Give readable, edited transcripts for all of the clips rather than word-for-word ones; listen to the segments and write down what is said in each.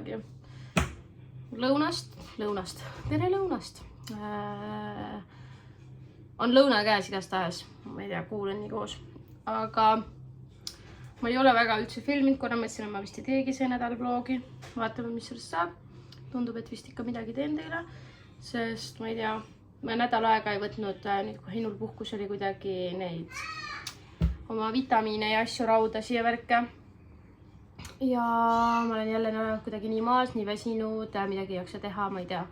midagi. Lõunast, tere lõunast. On lõuna käes igastahes, ma ei tea, kuulen nii koos, aga ma ei ole väga üldse filminud, kuna mõtlesin, et ma vist ei teegi see nädal vlogi. Vaatame, mis sellest saab. Tundub, et vist ikka midagi teen teile, sest ma ei tea, ma nädal aega ei võtnud, nüüd kui Hinnul puhkus oli kuidagi neid oma vitamiine ja asju rauda siia värke. Ja ma olen jälle kuidagi nii maas, nii väsinud, midagi ei jaksa teha, ma ei tea.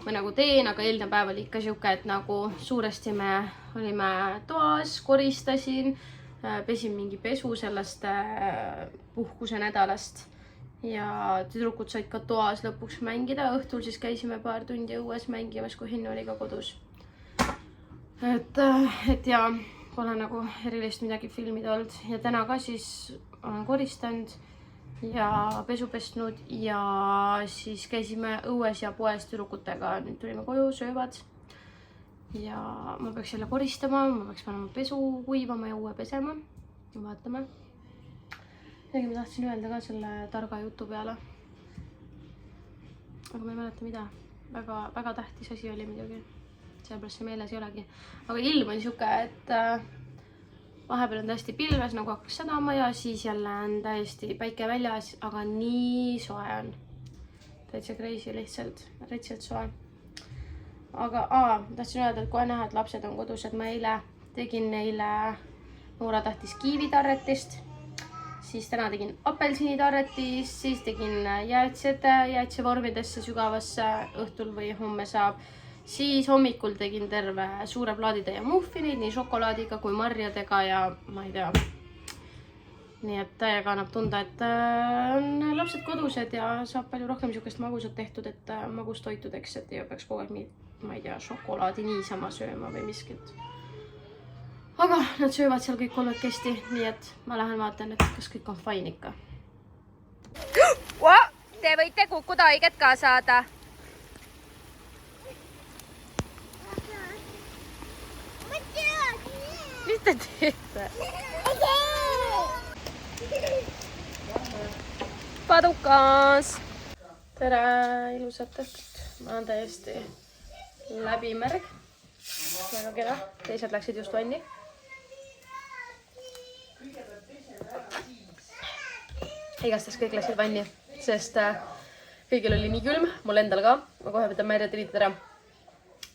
Ma nagu teen, aga eelne päev oli ikka siuke, et nagu suuresti me olime toas, koristasin, pesin mingi pesu sellest puhkuse nädalast ja tüdrukud said ka toas lõpuks mängida. Õhtul siis käisime paar tundi õues mängimas, kui Hinnu oli ka kodus. Et ja pole nagu erilist midagi filmida olnud ja täna ka siis olen koristanud ja pesu pestnud ja siis käisime õues ja poes tüdrukutega. Nüüd tulime koju, söövad ja ma peaks jälle koristama, ma peaks panema pesu kuivama ja uue pesema. Vaatame. Midagi ma tahtsin öelda ka selle targa jutu peale. Aga ma ei mäleta mida. Väga tähtis asi oli midagi. Sellepärast see meeles ei olegi. Aga ilm on siuke, et vahepeal on täiesti pilves, nagu hakkas sadama ja siis jälle on täiesti päike väljas, aga nii soe on. Täitsa crazy lihtsalt, rätselt soe. Aga tahtsin öelda, et kohe näha, et lapsed on kodus, et ma eile tegin neile Noora tahtis kiivitarretist, siis täna tegin apelsinitarretist, siis tegin jäätsevormidesse sügavasse õhtul või homme saab. Siis hommikul tegin terve suure plaaditäie muffineid, nii šokolaadiga kui marjadega ja ma ei tea. Nii et täiega annab tunda, et on lapsed kodused ja saab palju rohkem siukest magusat tehtud, et magustoitudeks, et ei peaks kogu aeg, ma ei tea, šokolaadi niisama sööma või miskit. Aga nad söövad seal kõik kolmekesti, nii et ma lähen vaatan, et kas kõik on fine ikka. Te võite kukkuda õiget ka saada. Mis te teete? Padukas! Tere, ilusat õhtut. Ma olen täiesti läbimärg. Väga kena. Teised läksid just vanni. Igastahes kõik läksid vanni, sest kõigil oli nii külm, mul endal ka. Ma kohe võtan märjad riided ära.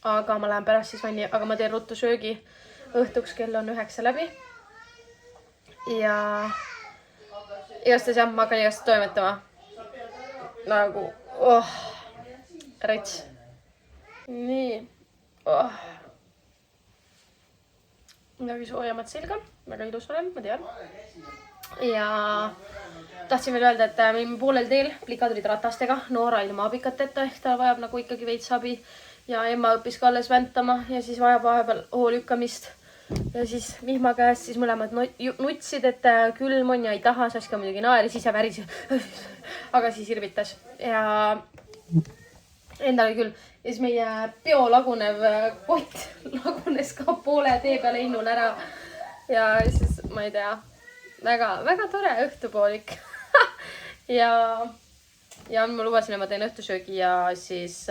Aga ma lähen pärast siis vanni, aga ma teen ruttu söögi. Õhtuks kell on 9 läbi ja igastahes jah, ma hakkan igast toimetama nagu rets. Nii midagi soojamat selga, väga ilus olen, ma tean. Ja tahtsin veel öelda, et me olime poolel teel, plikad olid ratastega, Noora ilma abikateta, ehk ta vajab nagu ikkagi veits abi ja Emma õppis ka alles väntama ja siis vajab vahepeal hoolükkamist. Ja siis vihma käest siis mõlemad nutsid, et külm on ja ei taha, Saska muidugi naeri, siis ja väris. Aga siis irvitas ja endal küll. Ja siis meie biolagunev kott lagunes ka poole tee peale Hinnul ära. Ja siis ma ei tea, väga tore õhtupoolik. ja ma lubasin, et ma teen õhtusöögi ja siis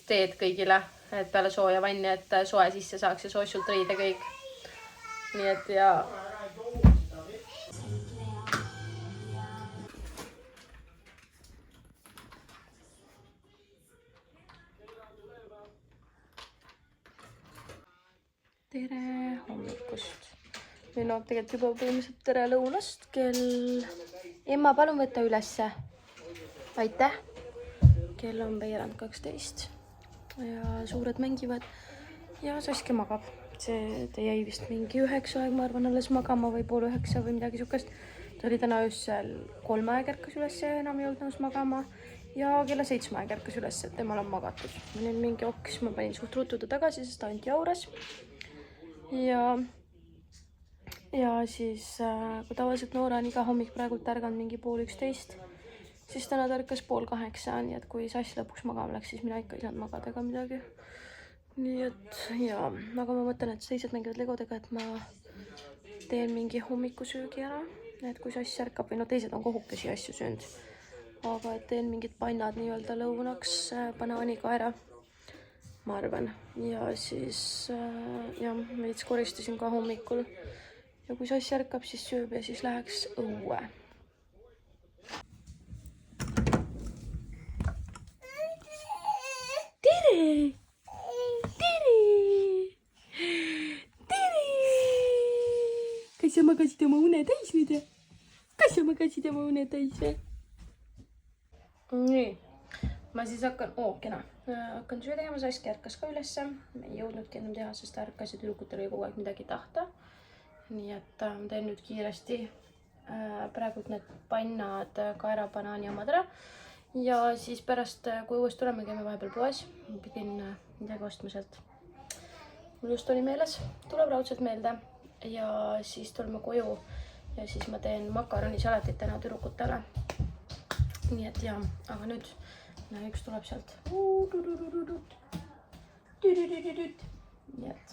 teed kõigile. Et peale sooja vanni, et soe sisse saaks ja soosult riide kõik. Nii et ja... Tere hommikust. Või no tegelikult juba põhimõtteliselt tere lõunast kell... Emma, palun võtta ülesse. Aitäh. Kell on veerand 12. Ja suured mängivad ja Saske magab. See jäi vist mingi 9 aeg, ma arvan, alles magama või pool 9 või midagi sukest. Ta oli täna öösel 3 aeg ärkas üles ja enam ei olnud nõus magama ja kella 7 aeg ärkas üles, et temal on magatud. Ma olin mingi oks, ma panin suht ruttu ta tagasi, sest ta anti auras. Ja siis, kui tavaliselt Noora on iga hommik praegult ärganud mingi pool 11, siis täna ta ärkas pool 8, nii et kui Sass lõpuks magama läks, siis mina ikka ei saanud magada ega midagi. Nii et jaa, aga ma mõtlen, et teised mängivad legodega, et ma teen mingi hommikusöögi ära. Et kui Sass ärkab või no teised on kohukesi asju söönud. aga et teen mingid pannad nii-öelda lõunaks banaanikaera, ma arvan. Ja siis jah, veits koristasin ka hommikul. Ja kui sass ärkab, siis sööb ja siis läheks õue. Tere! Tere! Tere! Kas sa magasid oma une täis nüüd? Kas sa magasid oma une täis või? Nii, ma siis hakkan, kena, hakkan söö tegema, Saski ärkas ka ülesse. Me ei jõudnudki enam teha, sest ärkas ja tüdrukutel oli kogu aeg midagi tahta. Nii et teen nüüd kiiresti praegu need pannad, kaera, banaani omad ära. Ja siis pärast, kui uuesti tuleme, käime vahepeal poes. Pidin midagi ostma sealt. Mul just oli meeles, tuleb raudselt meelde. Ja siis tuleme koju ja siis ma teen makaronisalatit täna tüdrukutele. Nii et jah, aga nüüd üks tuleb sealt. Nii et.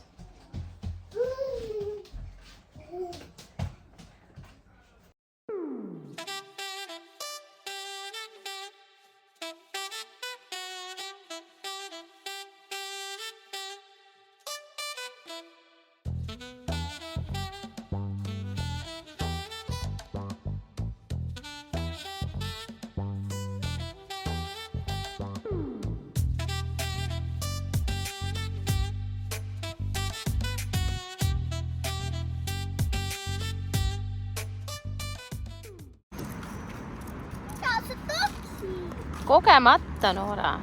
Kogemata, Noora.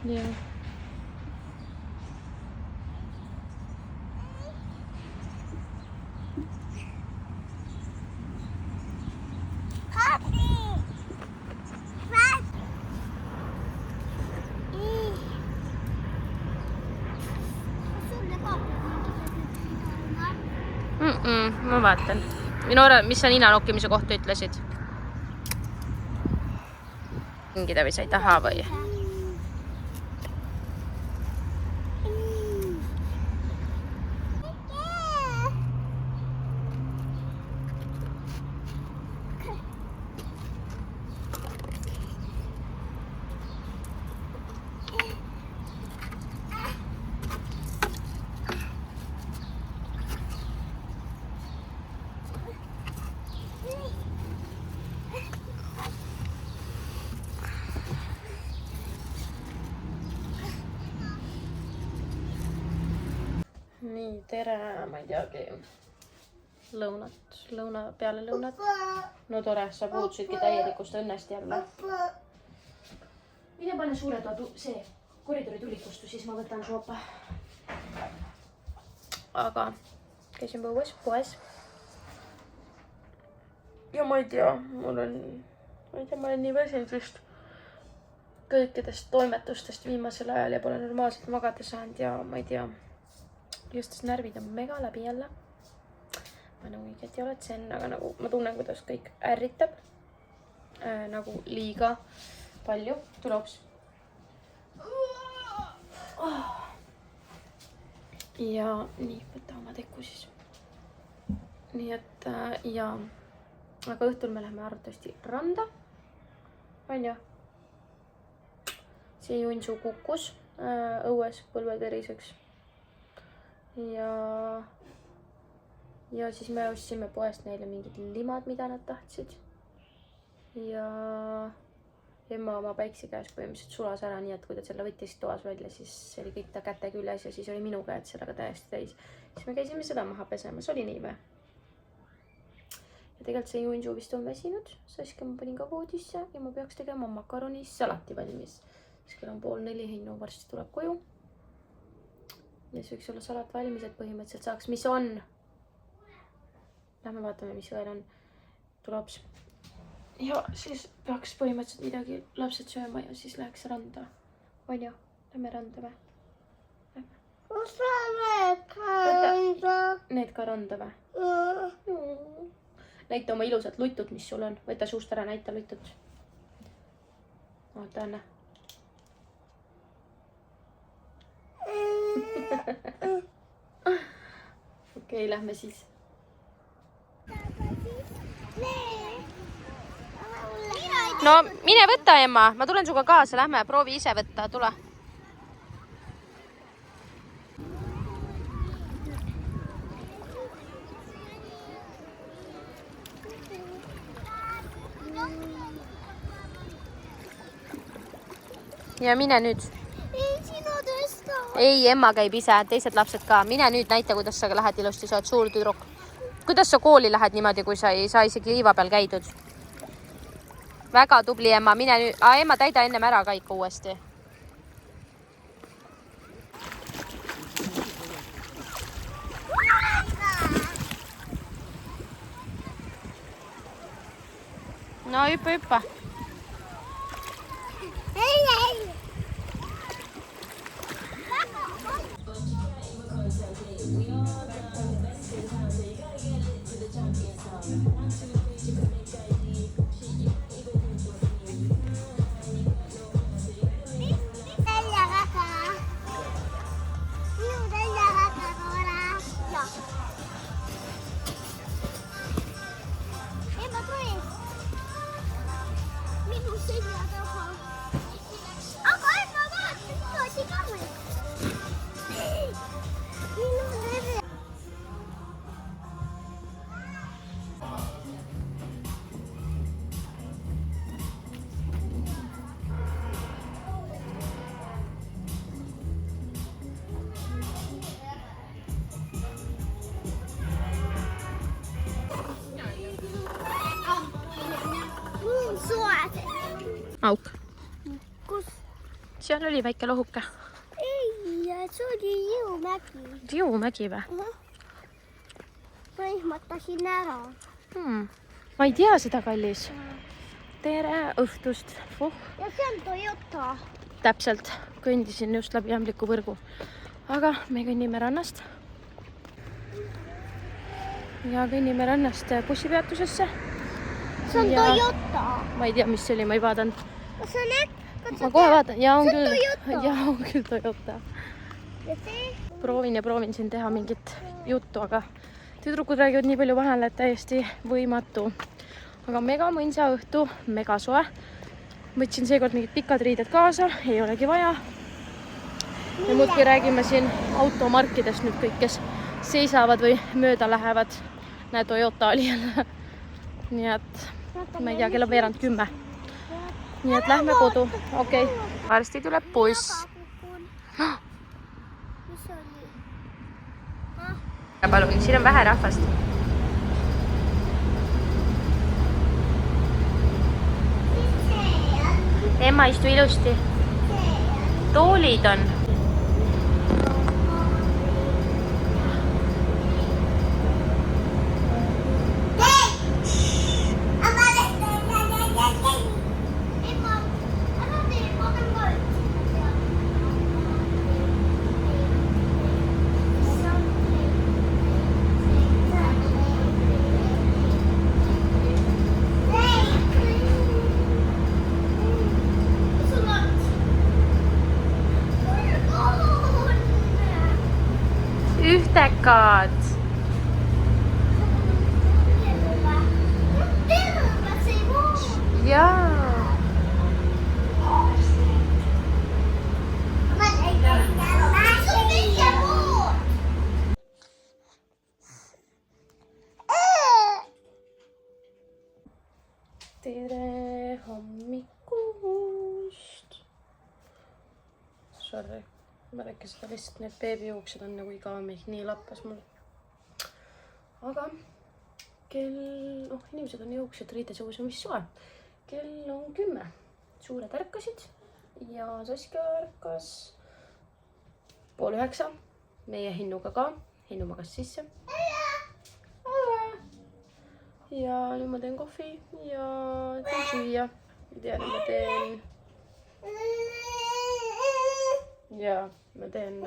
Jah. Ma vaatan. Noora, mis sa nina nokkimise kohta ütlesid? Mängida või sa ei taha või? Nii, tere, ma ei teagi, peale lõunat. No tore, sa puutusidki täielikust õnnest jälle. Mine pane suure toa koridori tulikustu, siis ma võtan soopa. Aga käisin poes. Ja ma ei tea, ma olen nii väsinud vist kõikidest toimetustest viimasel ajal ja pole normaalselt magada saanud ja ma ei tea. Just närvid on mega läbi jälle. Ma nagu õiget ei ole tsen, aga nagu ma tunnen, kuidas kõik ärritab. Nagu liiga palju. Tulops. Ja nii, võta oma teku siis. Nii et ja, aga õhtul me läheme arvatavasti randa. On ju? See Junsu kukkus õues põlveteriseks. Ja siis me ostsime poest neile mingid limad, mida nad tahtsid. Ja emma oma päikse käes põhimõtteliselt sulas ära, nii et kui ta selle võttis toas välja, siis oli kõik ta käte küljes ja siis oli minu käed sellega täiesti täis. Siis me käisime seda maha pesemas, oli nii või? Ja tegelikult see Junsu vist on väsinud, Saski ma panin ka voodisse ja ma peaks tegema makaronissalati valmis. Siis kell on 3:30, Heino varsti tuleb koju. Ja siis võiks olla salat valmis, et põhimõtteliselt saaks, mis on. Lähme vaatame, mis veel on. Tulops. Ja siis peaks põhimõtteliselt midagi lapsed sööma ja siis läheks randa. On ju? Lähme randa või? Lähme. Kus läheme randa? Need ka randa või? Näita oma ilusat lutut, mis sul on. Võta suust ära, näita lutut. Oota, Anna. Okei, lähme siis. No mine võta, Emma, ma tulen suga kaasa, lähme, proovi ise võtta, tule. Ja mine nüüd. Ei, Emma käib ise, teised lapsed ka. Mine nüüd näita, kuidas sa lähed ilusti, sa oled suur tüdruk. Kuidas sa kooli lähed niimoodi, kui sa ei saa isegi liiva peal käidud? Väga tubli, Emma. Mine nüüd. Emma, täida ennem ära ka ikka uuesti. No hüppa, hüppa. Auk. Kus? Seal oli väike lohuke. Ei, see oli jõumägi. Jõumägi või? Põhimõttasin ära. Ma ei tea seda, kallis. Tere õhtust. Ja see on Toyota. Täpselt. Kõndisin just läbi Ämbliku võrgu. Aga me kõnnime rannast. Ja kõnnime rannast bussipeatusesse. See on Toyota. Ma ei tea, mis see oli, ma ei vaadanud. Kas on äkki? Ma kohe vaatan. Ja on Toyota. küll Toyota. Ja see? Proovin siin teha mingit juttu, aga tüdrukud räägivad nii palju vahele, et täiesti võimatu. Aga mega mõnsa õhtu, mega soe. Võtsin seekord mingid pikad riided kaasa, ei olegi vaja. Ja muudki räägime siin automarkidest nüüd kõik, kes seisavad või mööda lähevad. Näe, Toyota oli jälle. Nii et ma ei tea, kell on veerand 10. Nii et lähme kodu. Okei. Varsti tuleb buss. Mis oli? Palun, siin on vähe rahvast. Emma, istu ilusti. Toolid on. Ühtekad. Jaa. Tere hommikust. Sorry. Ma rääkis seda lihtsalt, need beebijuuksed on nagu igavamik, nii lappas mul. Aga kell, inimesed on juuksed riides on vist soe. Kell on 10. Suured ärkasid ja Saskia ärkas 8:30. Meie Hinnuga ka. Hinnu magas sisse. Ja nüüd ma teen kohvi ja teen süüa. Ei tea, nüüd ma teen... Ja ma teen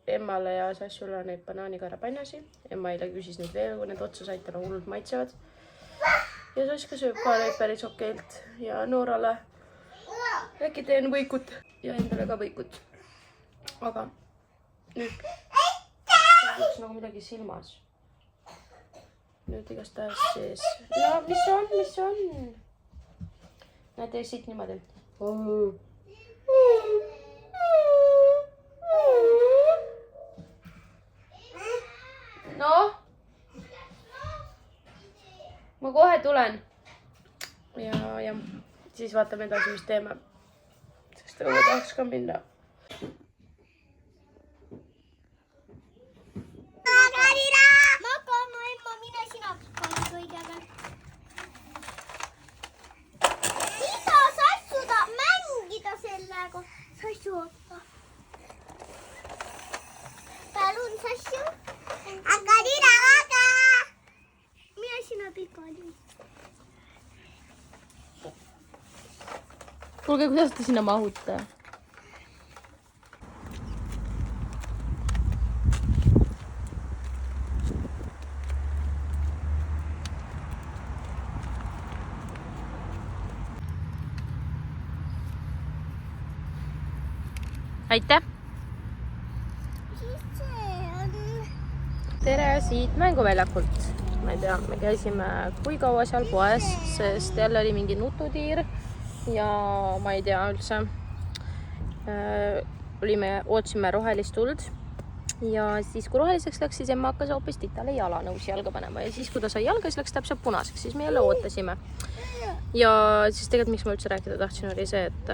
Emmale ja Sassule neid banaanikarapanjasi. Emma eile küsis nüüd veel, kui need otsa said, talle hullult maitsevad. Ja Sasska sööb ka neid päris okeilt. Ja Noorale äkki teen võikut ja endale ka võikut. Aga nüüd üks nagu midagi silmas. Nüüd igastahes siis. No mis on? Näete siit niimoodi. No? Ma kohe tulen. Ja siis vaatame edasi, mis teeme. Sest õue tahaks ka minna. Palun sassu. Aga Riina, aga. Mina sina pikali. Kuulge, kuidas te sinna mahute? Aitäh! Tere siit mänguväljakult. Ma ei tea, me käisime kui kaua seal poes, sest jälle oli mingi nututiir ja ma ei tea üldse. Ootsime rohelist tuld ja siis kui roheliseks läks, siis emma hakkas hoopis titale jalanõusi jalga panema ja siis kui ta sai jalga, siis läks täpselt punaseks, siis me jälle ootasime. Ja siis tegelikult miks ma üldse rääkida tahtsin oli see, et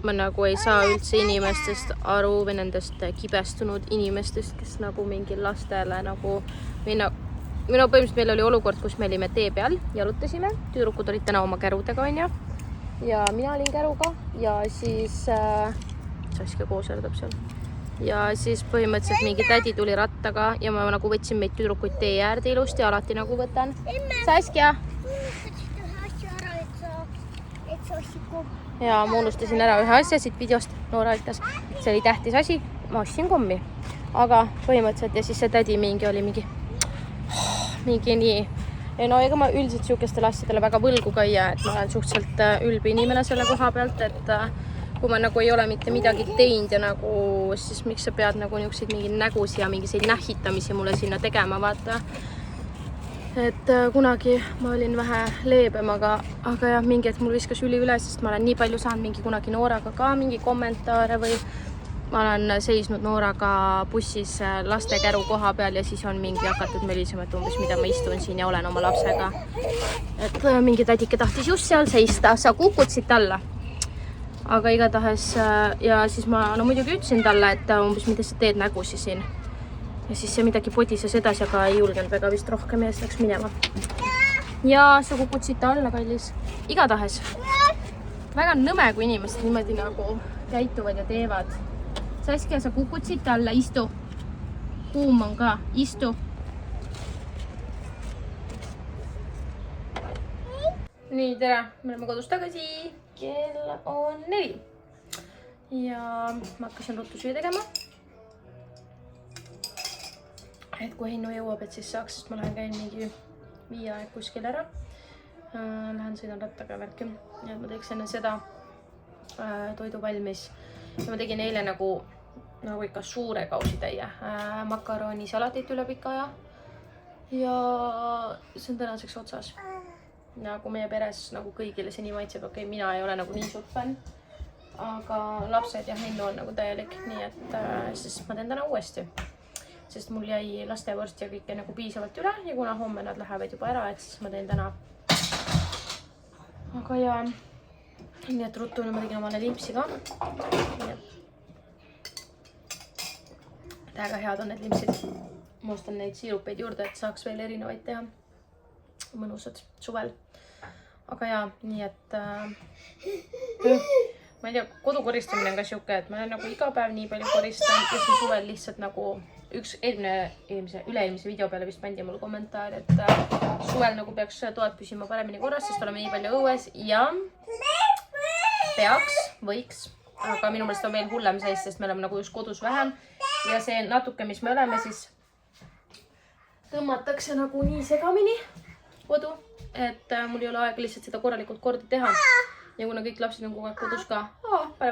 ma nagu ei saa üldse inimestest aru või nendest kibestunud inimestest, kes nagu mingi lastele nagu põhimõtteliselt meil oli olukord, kus me olime tee peal, jalutasime, tüdrukud olid täna oma kärudega onju ja mina olin käruga ja siis Saskia kooserdab seal ja siis põhimõtteliselt mingi tädi tuli rattaga ja ma nagu võtsin meid tüdrukuid tee äärde ilusti, alati nagu võtan. Saskia! Ja ma unustasin ära ühe asja siit videost, Noora aitas, see oli tähtis asi, ma ostsin kommi, aga põhimõtteliselt ja siis see tädi oli mingi nii. Ja no ega ma üldiselt siukestele asjadele väga võlgu ka ei jää, et ma olen suhteliselt ülbi inimene selle koha pealt, et kui ma nagu ei ole mitte midagi teinud ja nagu, siis miks sa pead nagu niisuguseid mingi nägusi ja mingiseid nähitamisi mulle sinna tegema, vaata. Et kunagi ma olin vähe leebem, aga jah, mingi hetk mul viskas üli üle, sest ma olen nii palju saanud mingi kunagi Nooraga ka mingi kommentaare või ma olen seisnud Nooraga bussis lastekäru koha peal ja siis on mingi hakatud mölisema, et umbes mida ma istun siin ja olen oma lapsega. Et mingi tädike tahtis just seal seista, sa kukud siit alla. Aga igatahes ja siis ma muidugi ütlesin talle, et umbes mida sa teed nägusi siin. Ja siis see midagi podises edasi, aga ei julgenud väga vist rohkem ja siis läks minema. Ja sa kukud siit alla, kallis. Igatahes. Väga nõme, kui inimesed niimoodi nagu käituvad ja teevad. Saskia, sa kukud siit alla, istu. Kuum on ka, istu. Nii, tere. Me oleme kodus tagasi. Kell on 4. Ja ma hakkasin ruttu süüa tegema. Et kui Hennu jõuab, et siis saaks, sest ma lähen käin mingi 5 aeg kuskil ära. Lähen sõidan rattaga värki. Ja ma teeks enne seda toidu valmis. Ja ma tegin eile nagu ikka suure kausitäie makaroni salatit üle pika aja. Ja see on tänaseks otsas. Nagu meie peres nagu kõigile see nii maitseb, okei, mina ei ole nagu nii suurt fänn. Aga lapsed ja Hennu on nagu täielik, nii et siis ma teen täna uuesti. Sest mul jäi lastevorst ja kõike nagu piisavalt üle ja kuna homme nad lähevad juba ära, et siis ma teen täna. Aga ja nii et ruttu ma tegin omale limpsi ka. Täiega head on need limpsid. Ma ostan neid siirupeid juurde, et saaks veel erinevaid teha. Mõnusad suvel. Aga ja, nii et ma ei tea, kodu koristamine on ka siuke, et ma olen nagu iga päev nii palju koristanud ja siis suvel lihtsalt nagu üks üle-eelmise video peale vist pandi mul kommentaar, et suvel nagu peaks toad püsima paremini korras, sest oleme nii palju õues ja võiks, aga minu meelest on veel hullem seis, sest me oleme nagu just kodus vähem ja see natuke, mis me oleme, siis tõmmatakse nagu nii segamini kodu, et mul ei ole aega lihtsalt seda korralikult korda teha ja kuna kõik lapsed on kogu aeg kodus ka, pane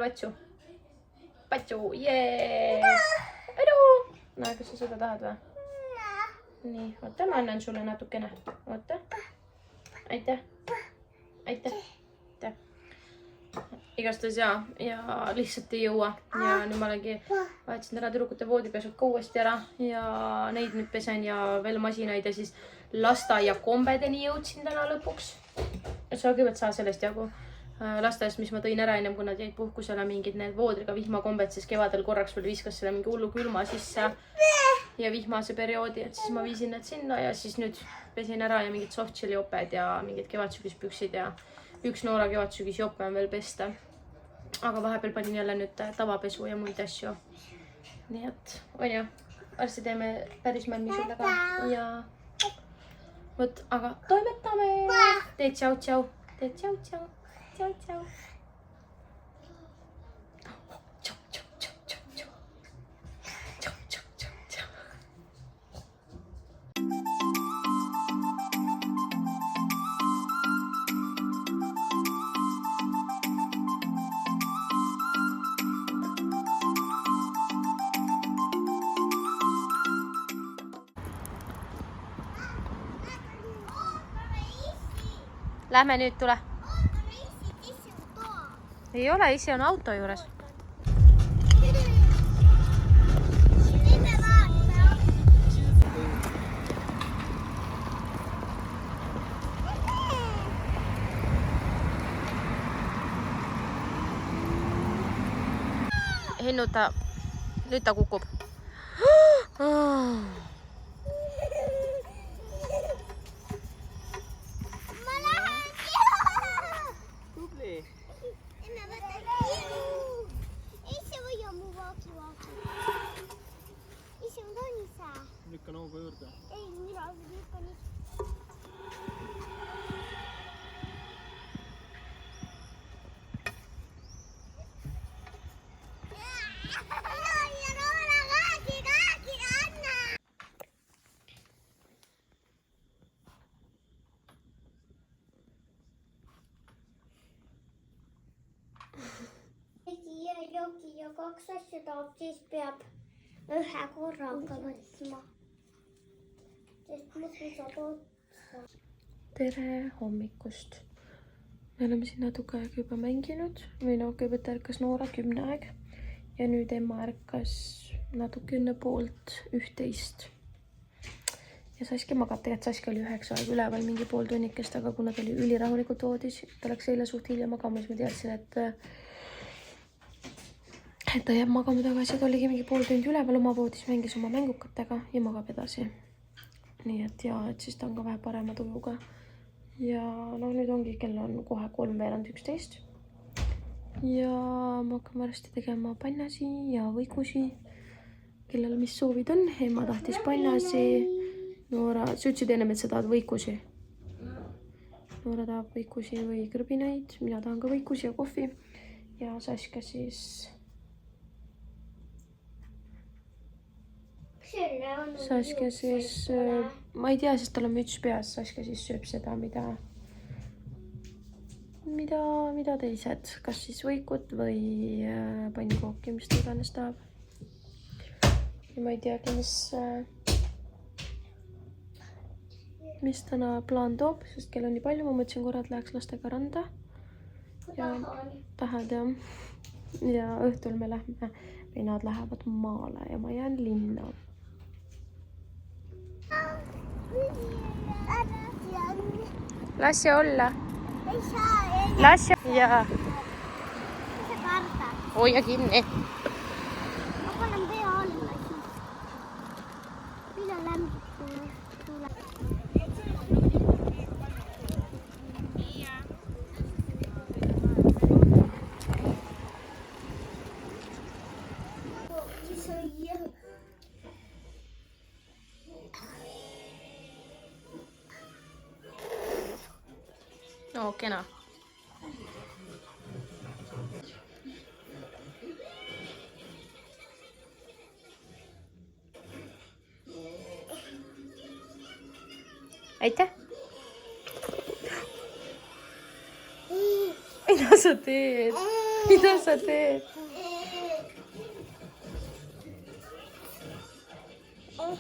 patsu, jee! edu! Näe, kas sa seda tahad või? Nii, oota, ma annan sulle natukene. Oota. Aitäh. Aitäh. Aitäh. Igastahes ja lihtsalt ei jõua. Ja nüüd ma olengi vahetsin ära tüdrukute voodipesud ka uuesti ära ja neid nüüd pesen ja veel masinaid ja siis lasteaia kombedeni jõudsin täna lõpuks. Sa kõigepealt saa sellest jagu. Lasteaias, mis ma tõin ära ennem, kui nad jäid puhkusele mingid need voodriga vihmakombed, siis kevadel korraks veel viskas selle mingi hullu külma sisse ja vihmase perioodi, et siis ma viisin need sinna ja siis nüüd pesin ära ja mingid softshell'i joped ja mingid kevadsügispüksid ja üks Noora kevadsügisjope on veel pesta. Aga vahepeal panin jälle nüüd tavapesu ja muid asju. Nii et, on ju, varsti teeme päris männi sulle ka ja võt, aga toimetame. Tee tšau-tšau. Tee tšau-tšau. Tšau-tšau. Lähme nüüd, tule. Ei ole, ise on auto juures. Hinnuta, nüüd ta kukub. Lükka nooga juurde. Ei, mina lükkan nüüd. Joki ja 2 asja tahab, siis peab ühe korraga võtma. Sest muidu saab otsa. Tere hommikust. Me oleme siin natuke aega juba mänginud. Või no, kõigepealt ärkas Noora 10 aeg. Ja nüüd emma ärkas natuke enne poolt 11. Ja Saskia magab. Tegelikult Saskia oli 9 aega üleval mingi pool tunnikest, aga kuna ta oli ülirahulikult voodis, ta läks eile suht hilja magama, siis ma teadsin, et ta jääb magama tagasi, ta oligi mingi pool tundi üleval oma voodis, mängis oma mängukatega ja magab edasi. Nii et ja, et siis ta on ka vähe parema tujuga. Ja no nüüd ongi, kell on kohe 3:11. Ja ma hakkan varsti tegema pannasi ja võikusi. Kellel mis soovid on, emma tahtis pannasi. Noora, sa ütlesid ennem, et sa tahad võikusi. Noora tahab võikusi või kõrbinaid, mina tahan ka võikusi ja kohvi. Ja Saskia siis... Saskia siis, ma ei tea, sest tal on müts peas, Saskia siis sööb seda, mida teised, kas siis võikut või pannkooki, mis ta iganes tahab. Ja ma ei teagi, mis täna plaan toob, sest kell on nii palju, ma mõtlesin korra, et läheks lastega randa. Ja tahad jah. Ja õhtul me lähme, või nad lähevad maale ja ma jään linna. Lassi olla. Ei saa, ei. Lassi. Jaa. Sa kardad. Hoia kinni. Ma panen pea alla siis. Mida lämbib tuleb? No, kena. Aitäh! Mida sa teed? Mida sa teed? Ta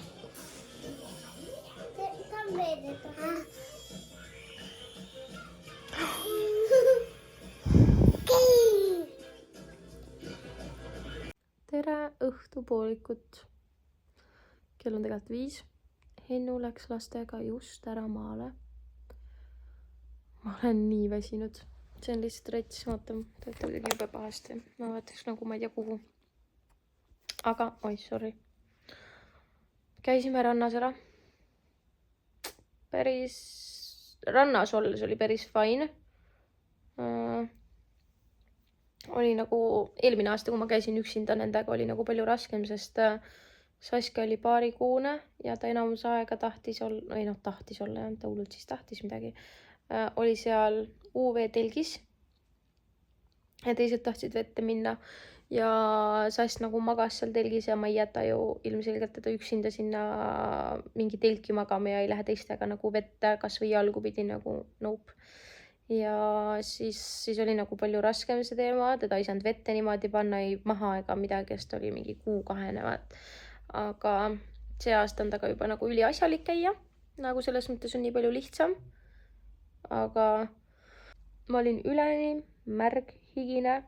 on veedetud. tere õhtupoolikut. Kell on tegelikult 5. Hennu läks lastega just ära maale. Ma olen nii väsinud. See on lihtsalt rets, vaata, töötab kuidagi jube pahasti. Ma vaataks nagu ma ei tea kuhu. Aga, oi, sorry. Käisime rannas ära. Rannas olles oli päris fine. Oli nagu eelmine aasta, kui ma käisin üksinda nendega, oli nagu palju raskem, sest Saska oli paarikuune ja ta enamus aega tahtis olla, ta hullult siis tahtis midagi. Oli seal UV-telgis ja teised tahtsid vette minna ja Sass nagu magas seal telgis ja ma ei jäta ju ilmselgelt teda üksinda sinna mingi telki magama ja ei lähe teistega nagu vette, kas või jalgu pidi nagu nope. Ja siis oli nagu palju raskem see teema, teda ei saanud vette niimoodi panna ei maha ega midagi, sest ta oli mingi kuu-kahene. Aga see aasta on taga juba nagu üliasjalik käia, nagu selles mõttes on nii palju lihtsam. Aga ma olin üleni märg, higine,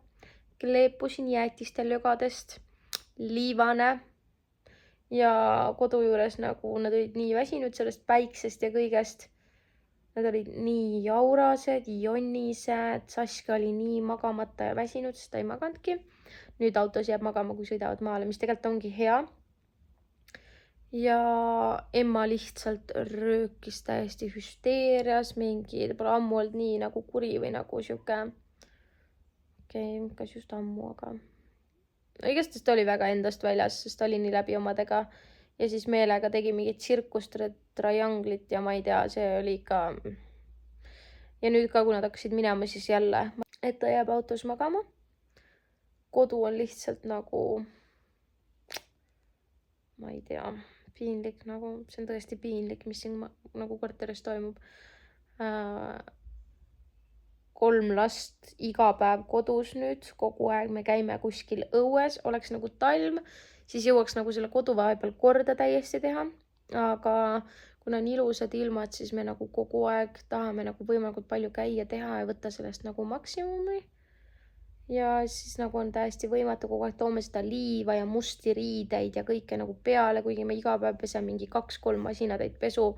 kleepusin jäätistel lögadest, liivane ja kodu juures nagu nad olid nii väsinud sellest päiksest ja kõigest. Nad olid nii jaurased, jonnised, Saska oli nii magamata ja väsinud, sest ta ei maganudki. Nüüd autos jääb magama, kui sõidavad maale, mis tegelikult ongi hea. Ja emma lihtsalt röökis täiesti hüsteerias, ta pole ammu olnud nii nagu kuri või nagu siuke. Kas just ammu, aga õigesti ta oli väga endast väljas, sest ta oli nii läbi omadega. Ja siis meelega tegi mingit tsirkust, trianglit ja ma ei tea, see oli ikka. Ja nüüd ka, kui nad hakkasid minema, siis jälle, et ta jääb autos magama. Kodu on lihtsalt nagu, ma ei tea, piinlik, nagu see on tõesti piinlik, mis siin nagu korteris toimub. 3 last iga päev kodus nüüd, kogu aeg me käime kuskil õues, oleks nagu talv, siis jõuaks nagu selle kodu vahepeal korda täiesti teha. Aga kuna on ilusad ilmad, siis me nagu kogu aeg tahame nagu võimalikult palju käia teha ja võtta sellest nagu maksimumi. Ja siis nagu on täiesti võimatu, kogu aeg toome seda liiva ja musti riideid ja kõike nagu peale, kuigi me iga päev pesame mingi 2-3 masinatäit pesu.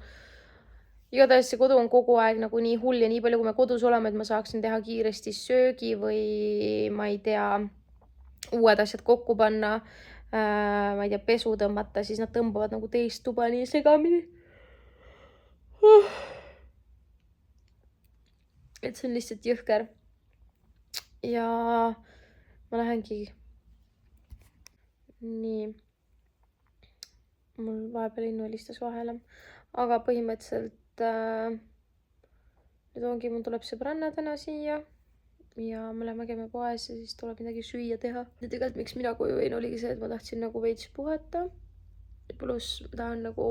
Igatahes see kodu on kogu aeg nagu nii hull ja nii palju, kui me kodus oleme, et ma saaksin teha kiiresti söögi või ma ei tea, uued asjad kokku panna, ma ei tea, pesu tõmmata, siis nad tõmbavad nagu teist tuba nii segamini. Et see on lihtsalt jõhker. Ja ma lähengi nii. Mul vahepeal innu helistas vahele. Aga põhimõtteliselt nüüd ongi, mul tuleb sõbranna täna siia. Ja me lähme käime poes ja siis tuleb midagi süüa teha. Ja tegelikult miks mina koju jäin, oligi see, et ma tahtsin nagu veits puhata. Pluss ma tahan nagu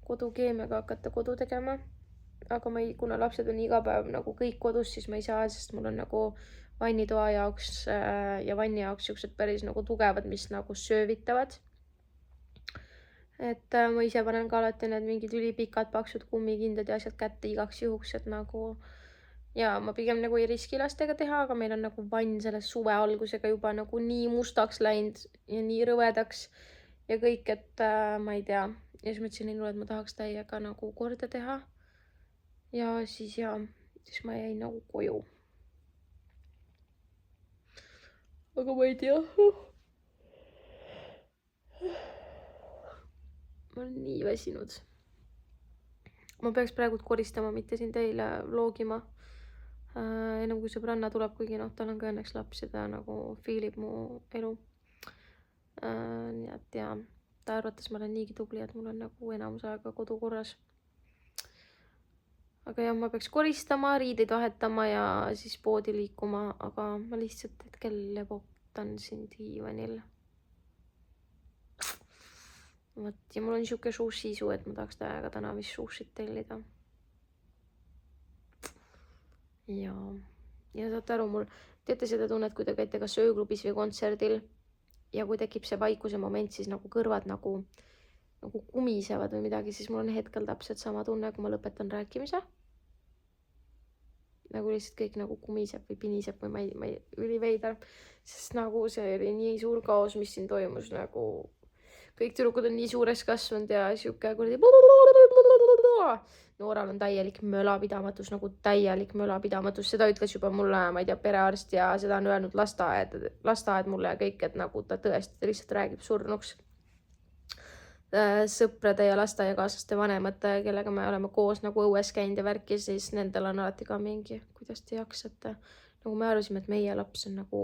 kodukeemiaga hakata kodu tegema. Aga kuna lapsed on iga päev nagu kõik kodus, siis ma ei saa, sest mul on nagu vannitoa jaoks ja vanni jaoks siuksed päris nagu tugevad, mis nagu söövitavad. Et ma ise panen ka alati need mingid ülipikad, paksud kummikindad ja asjad kätte igaks juhuks, et nagu ja ma pigem nagu ei riski lastega teha, aga meil on nagu vann selle suve algusega juba nagu nii mustaks läinud ja nii rõvedaks ja kõik, et ma ei tea. Ja siis mõtlesin, et ma tahaks täiega nagu korda teha. Ja siis ma jäin nagu koju. Aga ma ei tea. Ma olen nii väsinud. Ma peaks praegu koristama, mitte siin teile vlogima. Enam kui sõbranna tuleb, kuigi tal on ka õnneks laps ja ta nagu fiilib mu elu. Nii et ja, ta arvates ma olen niigi tubli, et mul on nagu enamus aega kodu korras. Aga jah, ma peaks koristama, riideid vahetama ja siis poodi liikuma, aga ma lihtsalt hetkel lebotan siin diivanil. Ja mul on siuke sushi-isu, et ma tahaks täiega täna vist sushit tellida. Ja saate aru, teate seda tunnet, kui te käite kas ööklubis või kontserdil ja kui tekib see vaikuse moment, siis nagu kõrvad nagu nagu kumisevad või midagi, siis mul on hetkel täpselt sama tunne, kui ma lõpetan rääkimise. Nagu lihtsalt kõik nagu kumiseb või piniseb või ma ei üliveider, sest nagu see oli nii suur kaos, mis siin toimus, nagu kõik tüdrukud on nii suureks kasvanud ja siuke kuradi Nooral on täielik mölapidamatus, nagu täielik mölapidamatus, seda ütles juba mulle, ma ei tea, perearst ja seda on öelnud lasteaed mulle ja kõik, et nagu ta tõesti lihtsalt räägib surnuks. Sõprade ja lasteaiakaaslaste vanemate, kellega me oleme koos nagu õues käinud ja värki, siis nendel on alati ka mingi, kuidas te jaksate. Nagu me arvasime, et meie laps on nagu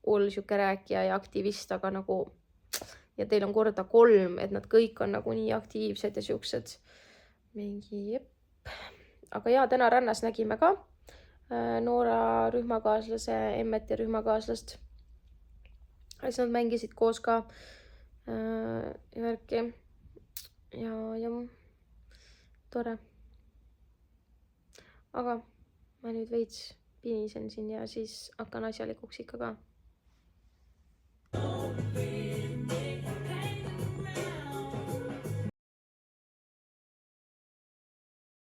hull siuke rääkija ja aktivist, aga nagu ja teil on korda 3, et nad kõik on nagu nii aktiivsed ja siuksed mingi jepp. Aga jaa, täna rannas nägime ka Noora rühmakaaslase, Emmet ja rühmakaaslast. Siis nad mängisid koos ka ja värki ja tore. Aga ma nüüd veits pinisen siin ja siis hakkan asjalikuks ikka ka.